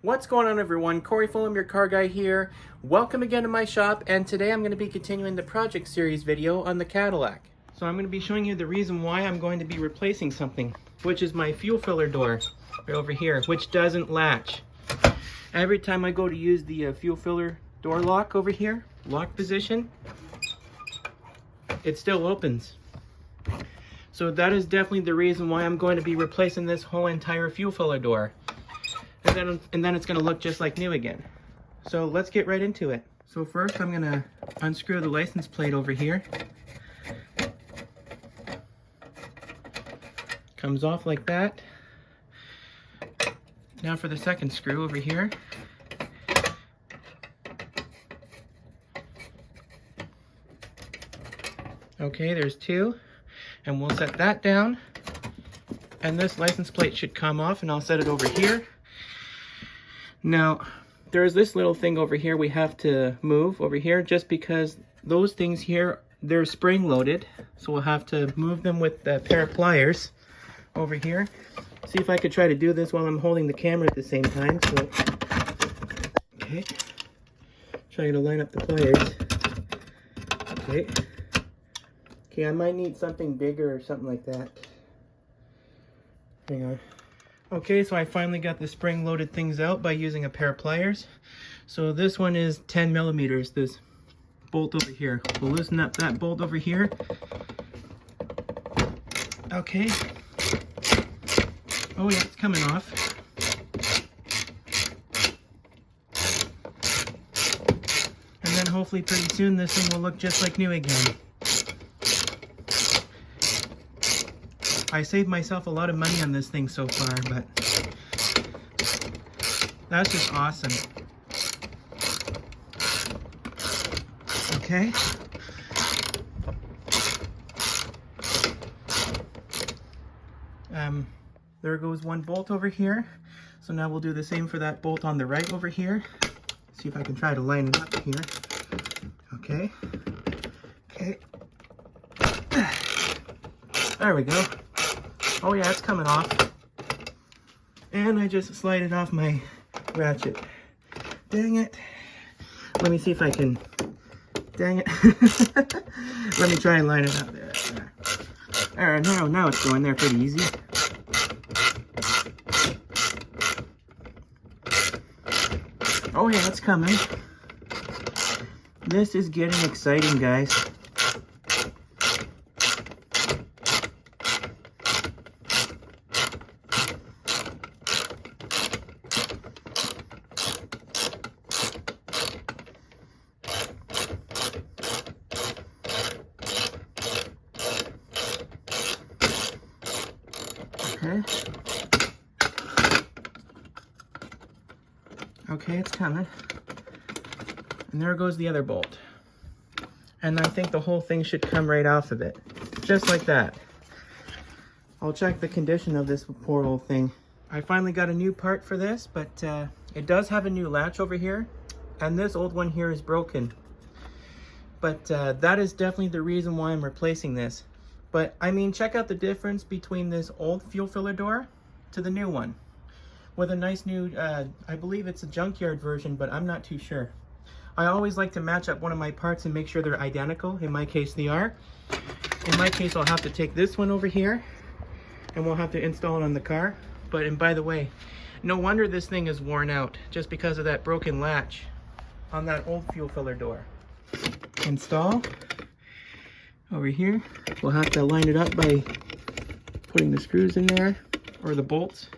What's going on, everyone? Corey Fulham, your car guy here. Welcome again to my shop, and today I'm going to be continuing the project series video on the Cadillac. So I'm going to be showing you the reason why I'm going to be replacing something, which is my fuel filler door right over here, which doesn't latch. Every time I go to use the fuel filler door lock over here, lock position, it still opens. So that is definitely the reason why I'm going to be replacing this whole entire fuel filler door. And then it's going to look just like new again. So let's get right into it. So first I'm going to unscrew the license plate over here. Comes off like that. Now for the second screw over here. Okay, there's two. And we'll set that down. And this license plate should come off, and I'll set it over here. Now, there's this little thing over here we have to move over here, just because those things here, they're spring loaded. So we'll have to move them with a pair of pliers over here. See if I could try to do this while I'm holding the camera at the same time. So, okay. Trying to line up the pliers. Okay. Okay, I might need something bigger or something like that. Hang on. Okay, so I finally got the spring-loaded things out by using a pair of pliers. So this one is 10 millimeters, this bolt over here. We'll loosen up that bolt over here. Okay. Oh yeah, it's coming off. And then hopefully pretty soon this thing will look just like new again. I saved myself a lot of money on this thing so far, but that's just awesome. Okay. There goes one bolt over here. So now we'll do the same for that bolt on the right over here. See if I can try to line it up here. Okay. Okay. There we go. Oh yeah, it's coming off. And I just slide it off my ratchet. Dang it. Let me see if I can... Dang it. Let me try and line it up there. Alright, now it's going there pretty easy. Oh yeah, it's coming. This is getting exciting, guys. Okay. Okay, it's coming. And there goes the other bolt. And I think the whole thing should come right off of it. Just like that. I'll check the condition of this poor old thing. I finally got a new part for this, but it does have a new latch over here. And this old one here is broken. But that is definitely the reason why I'm replacing this. But, I mean, check out the difference between this old fuel filler door to the new one. With a nice new, I believe it's a junkyard version, but I'm not too sure. I always like to match up one of my parts and make sure they're identical. In my case, they are. In my case, I'll have to take this one over here, and we'll have to install it on the car. And by the way, no wonder this thing is worn out, just because of that broken latch on that old fuel filler door. Install. Over here, we'll have to line it up by putting the screws in there, or the bolts.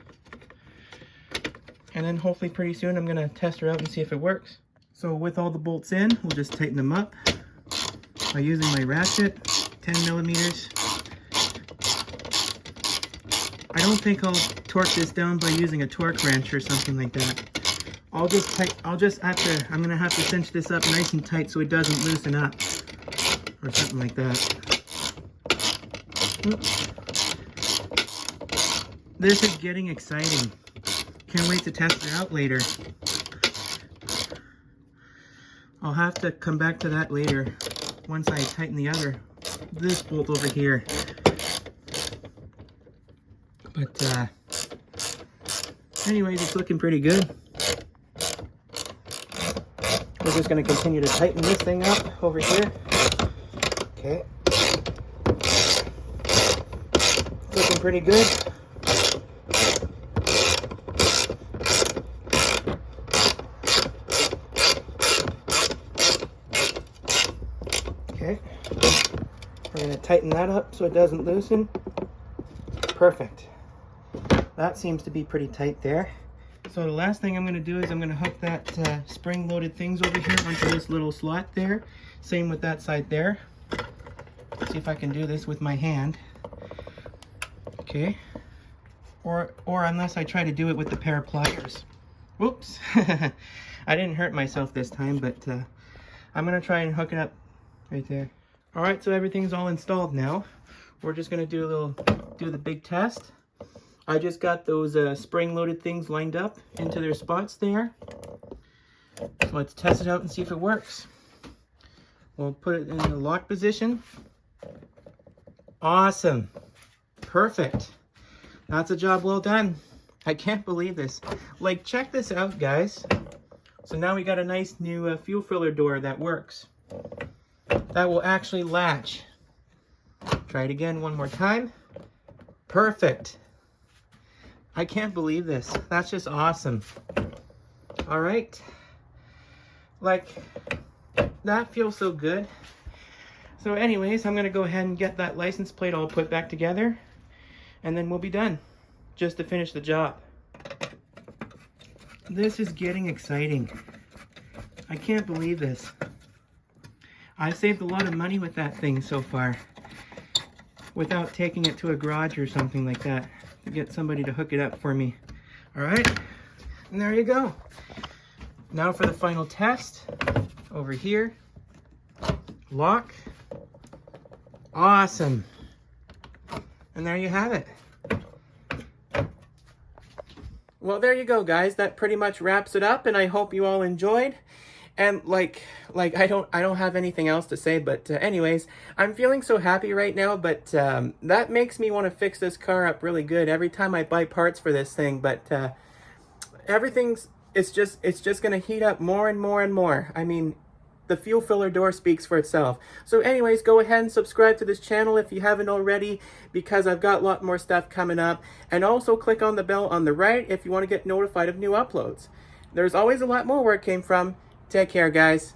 And then hopefully pretty soon I'm gonna test her out and see if it works. So with all the bolts in, we'll just tighten them up by using my ratchet, 10 millimeters. I don't think I'll torque this down by using a torque wrench or something like that. I'm gonna have to cinch this up nice and tight so it doesn't loosen up. Or something like that. Oops. This is getting exciting. Can't wait to test it out later. I'll have to come back to that later once I tighten this bolt over here. But anyways, it's looking pretty good. We're just going to continue to tighten this thing up over here. Okay. Looking pretty good. Okay. We're going to tighten that up so it doesn't loosen. Perfect. That seems to be pretty tight there. So the last thing I'm going to do is I'm going to hook that spring-loaded things over here onto this little slot there. Same with that side there. See if I can do this with my hand. Okay. Or unless I try to do it with the pair of pliers. Whoops. I didn't hurt myself this time, but I'm going to try and hook it up right there. All right, so everything's all installed now. We're just going to do the big test. I just got those spring-loaded things lined up into their spots there. So let's test it out and see if it works. We'll put it in the lock position. Awesome. Perfect. That's a job well done. I can't believe this. Like, check this out, guys. So now we got a nice new fuel filler door that works. That will actually latch. Try it again one more time. Perfect. I can't believe this. That's just awesome. All right. Like, that feels so good. So anyways, I'm going to go ahead and get that license plate all put back together. And then we'll be done. Just to finish the job. This is getting exciting. I can't believe this. I saved a lot of money with that thing so far. Without taking it to a garage or something like that. To get somebody to hook it up for me. All right, and there you go. Now for the final test. Over here. Lock. Awesome. And there you have it. Well, there you go, guys. That pretty much wraps it up, and I hope you all enjoyed. And like I don't have anything else to say, but anyways, I'm feeling so happy right now, but that makes me want to fix this car up really good every time I buy parts for this thing. But it's just going to heat up more and more and more. I mean, the fuel filler door speaks for itself. So anyways, go ahead and subscribe to this channel if you haven't already, because I've got a lot more stuff coming up. And also click on the bell on the right if you want to get notified of new uploads. There's always a lot more where it came from. Take care, guys.